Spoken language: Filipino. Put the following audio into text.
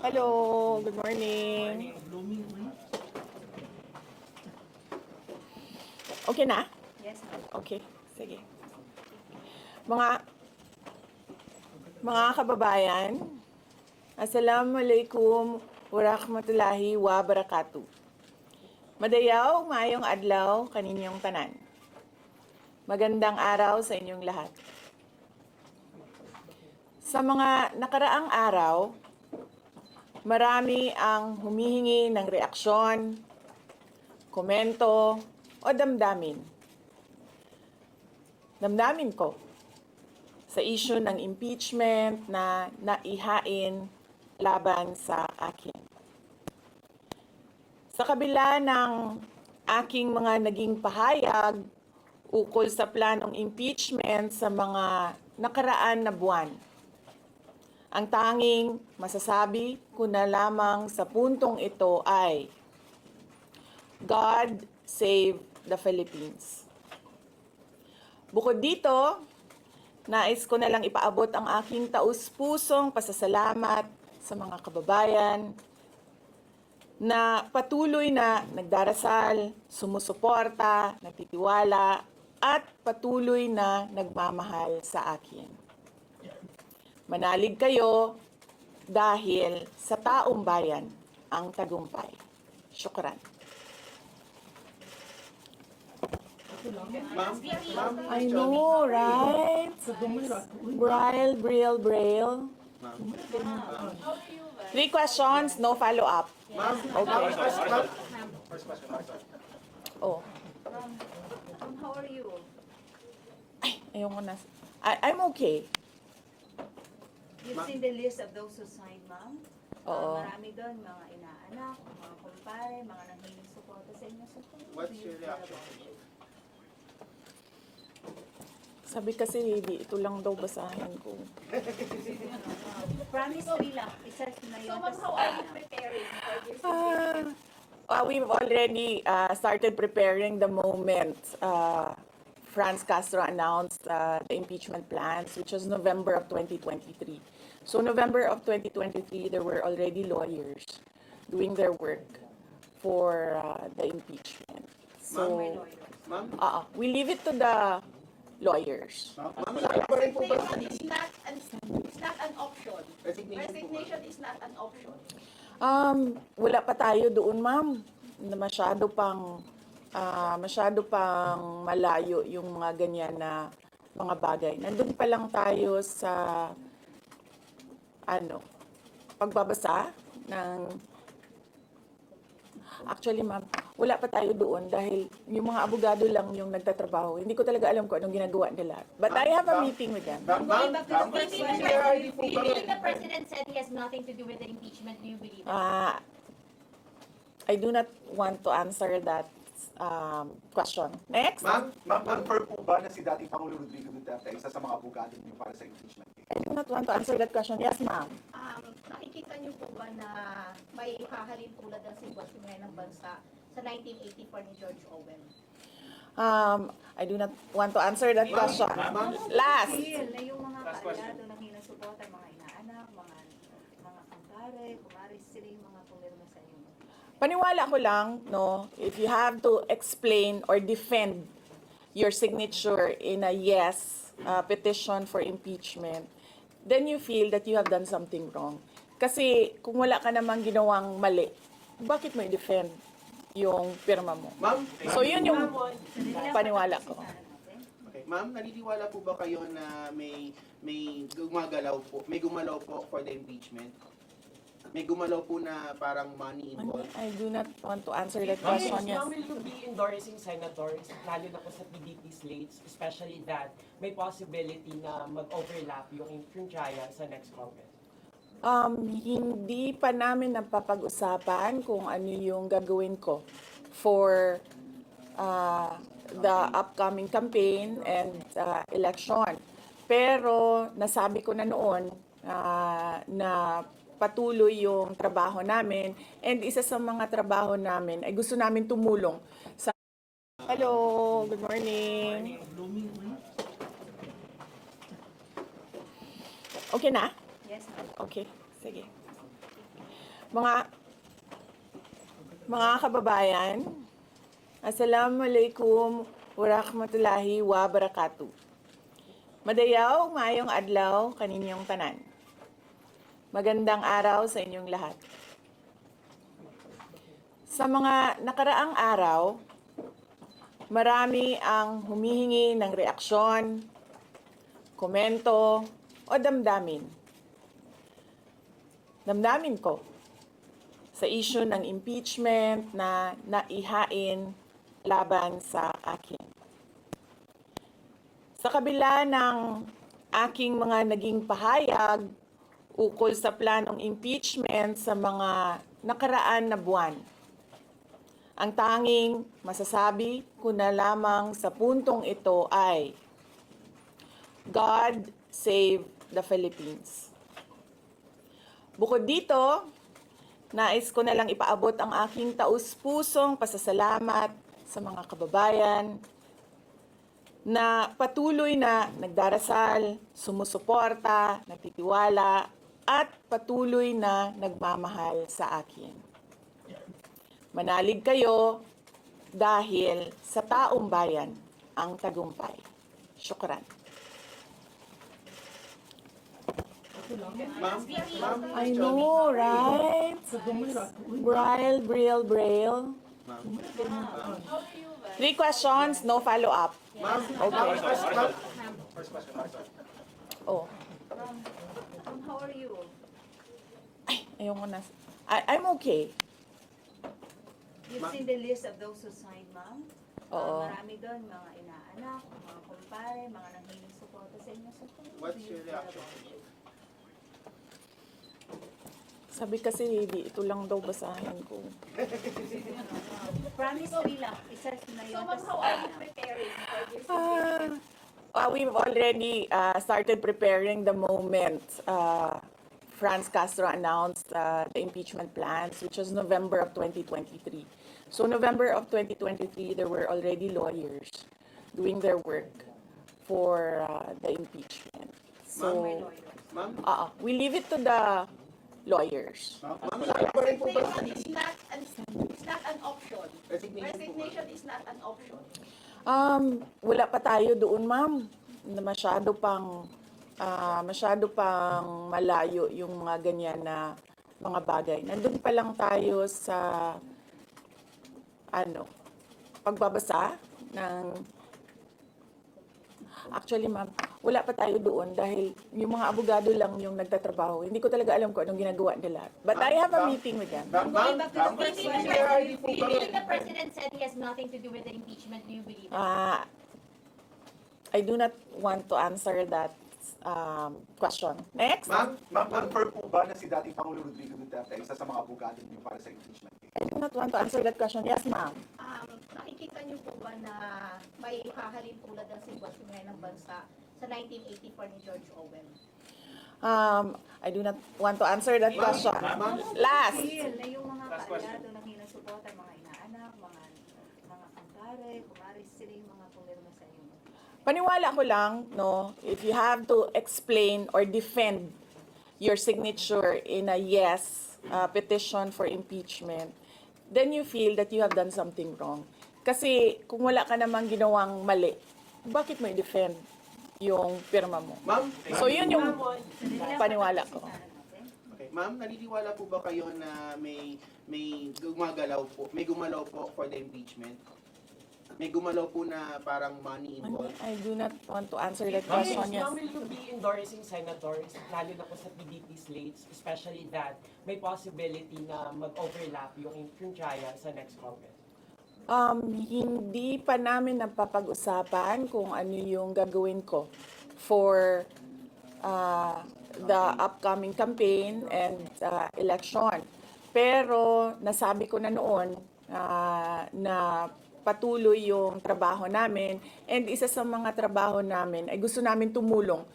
Hello, good morning. Okay na? Yes, ma'am. Okay, sige. Mga kababayan, Assalamualaikum warahmatullahi wabarakatuh. Madayaw, maayong adlaw kaninyong tanan. Magandang araw sa inyong lahat. Sa mga nakaraang araw, marami ang humihingi ng reaksyon, komento, o damdamin. Damdamin ko sa issue ng impeachment na naihain laban sa akin. Sa kabila ng aking mga naging pahayag ukol sa planong impeachment sa mga nakaraan na buwan, ang tanging masasabi ko na lamang sa puntong ito ay God save the Philippines. Bukod dito, nais ko na lang ipaabot ang aking taus-pusong pasasalamat sa mga kababayan na patuloy na nagdarasal, sumusuporta, nagtitiwala, at patuloy na nagmamahal sa akin. Manalig kayo dahil sa taong bayan ang tagumpay. Syukran. I know, right? Braille. 3 questions, no follow-up. Okay. Oh. How are you? Ay, ayoko na. I'm okay. You've seen the list of those who signed, ma'am? Oo. Marami doon, mga inaanak, mga kumpare, mga nanghiling suporta sa inyo. So, What's your reaction? Sabi kasi, ito lang daw basahin ko. Promise 3 lang. Isa na yun. So, ma'am, how are you preparing for this? We've already started preparing the moment Franz Castro announced the impeachment plans, which was November of 2023. So November of 2023, there were already lawyers doing their work for the impeachment. So, Ma'am? we leave it to the lawyers. Ma'am, pa rin po ba? Resignation is not an option. Resignation po ba? Resignation is not an option. Wala pa tayo doon, ma'am. Masyado pang malayo yung mga ganyan na mga bagay. Nandun pa lang tayo sa pagbabasa ng actually, ma'am, wala pa tayo doon dahil yung mga abogado lang yung nagtatrabaho. Hindi ko talaga alam kung anong ginagawa nila. But I have a meeting with them. Ma'am, Going back to the CRID po ba? Even the president said he has nothing to do with the impeachment. Do you believe it? I do not want to answer that question. Next. Ma'am, confirm po ba na si dating Pangulong Rodrigo Duterte ay isa sa mga abogado niyo para sa impeachment? I do not want to answer that question. Yes, ma'am. Nakikita niyo po ba na may hahalin tulad ng sitwasyon ngayon ng bansa sa 1984 ni George Orwell? I do not want to answer that question. Last. Feel na yung mga kaalyado nanghiling suporta, mga inaanak, mga kumpare, kumari, sila yung mga pumirma sa inyo. Paniwala ko lang, no, if you have to explain or defend your signature in a yes petition for impeachment, then you feel that you have done something wrong. Kasi kung wala ka namang ginawang mali, bakit mo i-defend yung pirma mo? Ma'am, So yun yung paniwala ko. okay. Ma'am, naniniwala po ba kayo na may gumalaw po for the impeachment? May gumalaw po na parang money involved? I do not want to answer that question. Yes. Ma'am, will you be endorsing senators, lalo na po sa PDP slates, especially that may possibility na mag-overlap yung trial sa next Congress? Hindi pa namin napapag-usapan kung ano yung gagawin ko for the upcoming campaign and election. Pero nasabi ko na noon na patuloy yung trabaho namin, and isa sa mga trabaho namin ay gusto namin tumulong sa... Hello, good morning. Okay na? Yes, ma'am. Okay, sige. Mga kababayan, Assalamualaikum warahmatullahi wabarakatuh. Madayaw, maayong adlaw kaninyong tanan. Magandang araw sa inyong lahat. Sa mga nakaraang araw, marami ang humihingi ng reaksyon, komento o damdamin. Damdamin ko sa issue ng impeachment na naihain laban sa akin. Sa kabila ng aking mga naging pahayag ukol sa planong impeachment sa mga nakaraan na buwan, ang tanging masasabi ko na lamang sa puntong ito ay God save the Philippines. Bukod dito, nais ko na lang ipaabot ang aking taus-pusong pasasalamat sa mga kababayan na patuloy na nagdarasal, sumusuporta, nagtitiwala, at patuloy na nagmamahal sa akin. Manalig kayo dahil sa taong bayan ang tagumpay. Syukran. Ma'am, I know, right? Braille. Three questions, no follow-up. Okay. Oh, How are you? ayoko na. I'm okay. You've seen the list of those who signed, ma'am? Oo. Marami doon, mga inaanak, mga kumpare, mga nanghiling suporta sa inyo. So, What's your reaction? Sabi kasi, ito lang daw basahin ko. Promise 3 lang. Isa na yun. So, ma'am, how are you preparing for this? We've already started preparing the moment Franz Castro announced the impeachment plans, which was November of 2023. So November of 2023, there were already lawyers doing their work for the impeachment. So, Ma'am, we leave it to the lawyers. ma'am, pa rin po ba? Resignation is not an option. Resignation po ba? Resignation is not an option. Wala pa tayo doon, ma'am. Na masyado pang malayo yung mga ganyan na mga bagay. Nandun pa lang tayo sa pagbabasa ng actually, ma'am, wala pa tayo doon dahil yung mga abogado lang yung nagtatrabaho. Hindi ko talaga alam kung anong ginagawa nila. But I have a meeting with them. Ma'am, Going back to the PRRD po ba? Even the president said he has nothing to do with the impeachment. Do you believe it? I do not want to answer that question. Next. Ma'am, confirm po ba na si dating Pangulo Rodrigo Duterte ay isa sa mga abogado niyo para sa impeachment case? I do not want to answer that question. Yes, ma'am. Nakikita niyo po ba na may hahalin tulad ng sitwasyon ngayon ng bansa sa 1984 ni George Orwell? I do not want to answer that question. Last. Na yung mga kaaliado ng hilang suporta, mga inaanak, mga kumpare, kumaris, sila yung mga pumirma sa inyo. Paniwala ko lang, no, if you have to explain or defend your signature in a yes petition for impeachment, then you feel that you have done something wrong. Kasi kung wala ka namang ginawang mali, bakit mo i-defend yung pirma mo? Ma'am, So yun yung paniwala ko. okay. Ma'am, naniniwala po ba kayo na may gumalaw po for the impeachment? May gumalaw po na parang money involved? I do not want to answer that Ma'am, question. Yes. will you be endorsing senators, lalo na po sa PDP slates, especially that may possibility na mag-overlap yung trial sa next Congress? Hindi pa namin napapag-usapan kung ano yung gagawin ko for the upcoming campaign and election. Pero nasabi ko na noon na patuloy yung trabaho namin, and isa sa mga trabaho namin ay gusto namin tumulong